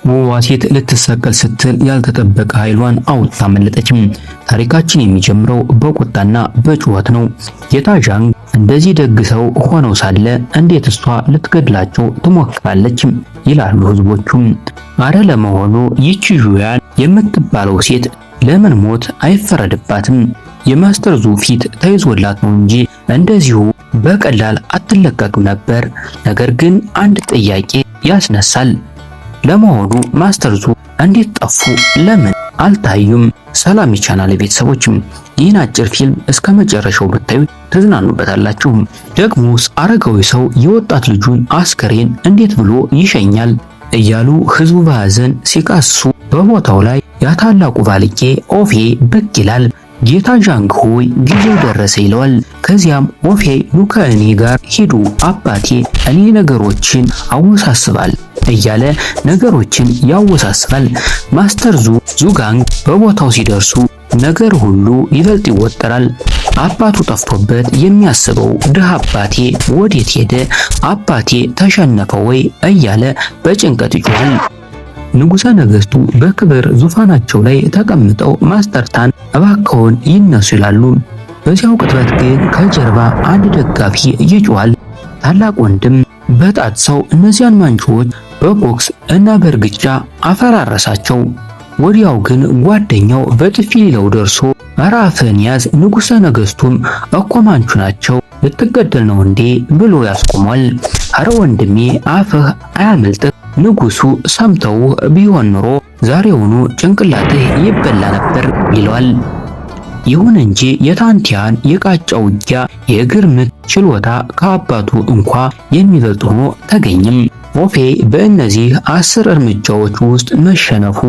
ውቧ ሴት ልትሰቀል ስትል ያልተጠበቀ ኃይሏን አውጥታ መለጠችም። ታሪካችን የሚጀምረው በቁጣና በጩኸት ነው። ጌታ ዣንግ እንደዚህ ደግ ሰው ሆነው ሳለ እንዴት እሷ ልትገድላቸው ትሞክራለች? ይላሉ ህዝቦቹም። አረ ለመሆኑ ይቺ ዡያን የምትባለው ሴት ለምን ሞት አይፈረድባትም? የማስተር ዙ ፊት ተይዞላት ነው እንጂ እንደዚሁ በቀላል አትለቀቅም ነበር። ነገር ግን አንድ ጥያቄ ያስነሳል። ለመሆኑ ማስተር ዙ እንዴት ጠፉ? ለምን አልታዩም? ሰላም የቻናል ቤተሰቦችም ይህን አጭር ፊልም እስከ መጨረሻው ብታዩት ትዝናኑበታላችሁ። ደግሞስ አረጋዊ ሰው የወጣት ልጁን አስከሬን እንዴት ብሎ ይሸኛል? እያሉ ህዝቡ በሐዘን ሲቃሱ በቦታው ላይ ያታላቁ ባልጌ ኦፌ ብቅ ይላል። ጌታ ዣንግ ሆይ ጊዜው ደረሰ ይለዋል። ከዚያም ኦፌ ኑ ከእኔ ጋር ሂዱ አባቴ እኔ ነገሮችን አወሳስባል እያለ ነገሮችን ያወሳስባል። ማስተር ዙጋንግ በቦታው ሲደርሱ ነገር ሁሉ ይበልጥ ይወጠራል። አባቱ ጠፍቶበት የሚያስበው ድሃ አባቴ ወዴት ሄደ? አባቴ ተሸነፈ ወይ? እያለ በጭንቀት ይጮሃል። ንጉሠ ነገሥቱ በክብር ዙፋናቸው ላይ ተቀምጠው ማስተር ታን እባክዎን ይነሱ ይላሉ። በዚያው ቅጽበት ግን ከጀርባ አንድ ደጋፊ ይጮሃል። ታላቅ ወንድም በጣት ሰው እነዚያን ማንቾች በቦክስ እና በእርግጫ አፈራረሳቸው። ወዲያው ግን ጓደኛው በጥፊ ሊለው ደርሶ ኧረ አፍህን ያዝ፣ ንጉሠ ነገሥቱም እኮ ማንቹ ናቸው ልትገደል ነው እንዴ ብሎ ያስቆሟል። ኧረ ወንድሜ አፍህ አያመልጥህ፣ ንጉሡ ሰምተው ቢሆን ኖሮ ዛሬውኑ ጭንቅላትህ ይበላ ነበር ይለዋል። ይሁን እንጂ የታንቲያን የቃጫ ውጊያ የእግር ምት ችሎታ ከአባቱ እንኳ የሚበልጥ ሆኖ ተገኘም። ኦፌ በእነዚህ 10 እርምጃዎች ውስጥ መሸነፉ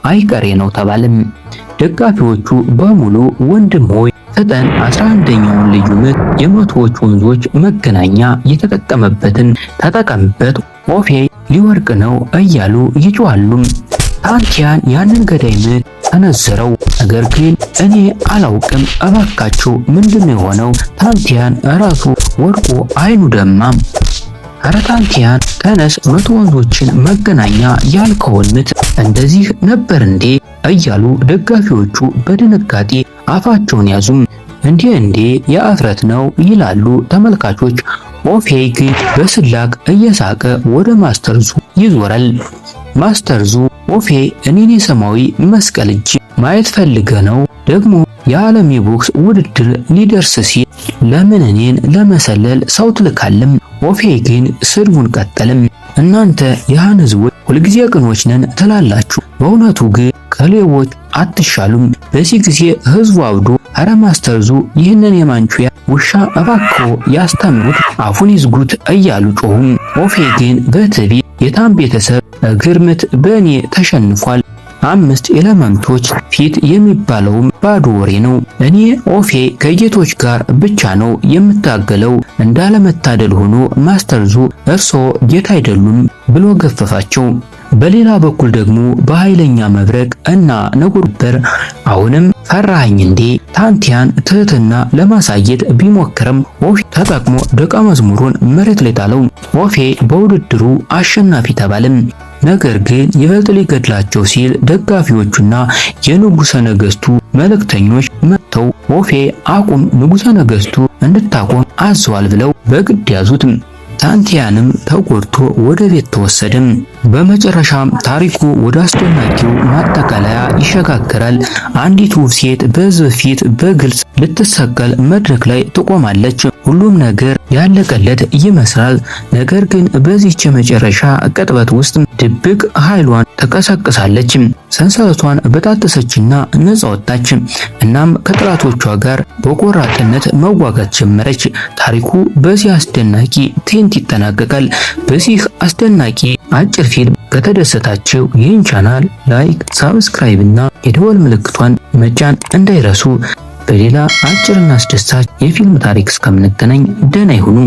አይቀሬ ነው ተባለም። ደጋፊዎቹ በሙሉ ወንድም ሆይ ፍጠን፣ 11ኛውን ልዩ ምት የመቶዎች ወንዞች መገናኛ የተጠቀመበትን ተጠቀምበት፣ ኦፌ ሊወርቅ ነው እያሉ ይጮሃሉ። ታንቲያን ያንን ገዳይ ምት ተነዘረው። ነገር ግን እኔ አላውቅም እባካችሁ ምንድነው የሆነው? ታንቲያን ራሱ ወድቆ አይኑ ደማም። ኧረ ታንቲያን ተነስ፣ መቶ ወንዞችን መገናኛ ያልከውን ምት እንደዚህ ነበር እንዴ? እያሉ ደጋፊዎቹ በድንጋጤ አፋቸውን ያዙም። እንዴ የአፍረት ነው ይላሉ ተመልካቾች። ኦፌ ግን በስላቅ እየሳቀ ወደ ማስተር ዙ ይዞራል። ማስተር ዙ ኦፌ እኔን የሰማያዊ መስቀል እጅ ማየት ፈልገ ነው? ደግሞ የዓለም የቦክስ ውድድር ሊደርስ ሲል ለምን እኔን ለመሰለል ሰው ትልካለም? ኦፌ ግን ስድቡን ቀጠልም። እናንተ የሃን ህዝቦች ሁልጊዜ ቅኖች ነን ትላላችሁ፣ በእውነቱ ግን ከሌቦች አትሻሉም። በዚህ ጊዜ ህዝቡ አብዶ ኧረ ማስተር ዙ ይህንን የማንቹያ ውሻ እባክዎ ያስተምሩት፣ አፉን ይዝጉት እያሉ ጮሁም። ኦፌ ግን በትዕቢት የታን ቤተሰብ እግር ምት በእኔ ተሸንፏል፣ 5 ኤሌመንቶች ፊት የሚባለውም ባዶ ወሬ ነው። እኔ ኦፌ ከጌቶች ጋር ብቻ ነው የምታገለው። እንዳለመታደል ሆኖ ማስተር ዙ እርሶ ጌታ አይደሉም ብሎ ገፈፋቸው። በሌላ በኩል ደግሞ በኃይለኛ መብረቅ እና ነጎድጓድ አሁንም ፈራኸኝ እንዴ? ታንቲያን ትህትና ለማሳየት ቢሞክርም ኦፌ ተጠቅሞ ደቀ መዝሙሩን መሬት ላይ ጣለው። ኦፌ በውድድሩ አሸናፊ ተባለም። ነገር ግን ይበልጥ ሊገድላቸው ሲል ደጋፊዎቹና የንጉሠ ነገሥቱ መልእክተኞች መጥተው ኦፌ አቁም፣ ንጉሠ ነገሥቱ እንድታቆም አዘዋል ብለው በግድ ያዙት። ታንቲያንም ተጎድቶ ወደ ቤት ተወሰደም። በመጨረሻም ታሪኩ ወደ አስደናቂው ማጠቃለያ ይሸጋገራል። አንዲት ውብ ሴት በሕዝብ ፊት በግልጽ ልትሰቀል መድረክ ላይ ትቆማለች። ሁሉም ነገር ያለቀለት ይመስላል። ነገር ግን በዚህች የመጨረሻ ቅጥበት ውስጥ ድብቅ ኃይሏን ተቀሰቅሳለች። ሰንሰለቷን በጣጠሰችና ነፃ ወጣች። እናም ከጠላቶቿ ጋር በቆራጥነት መዋጋት ጀመረች። ታሪኩ በዚህ አስደናቂ ትዕይንት ይጠናቀቃል። በዚህ አስደናቂ አጭር ፊልም ከተደሰታችሁ ይህን ቻናል ላይክ፣ ሳብስክራይብ እና የደወል ምልክቷን መጫን እንዳይረሱ። በሌላ አጭርና አስደሳች የፊልም ታሪክ እስከምንገናኝ ደህና ይሁኑ።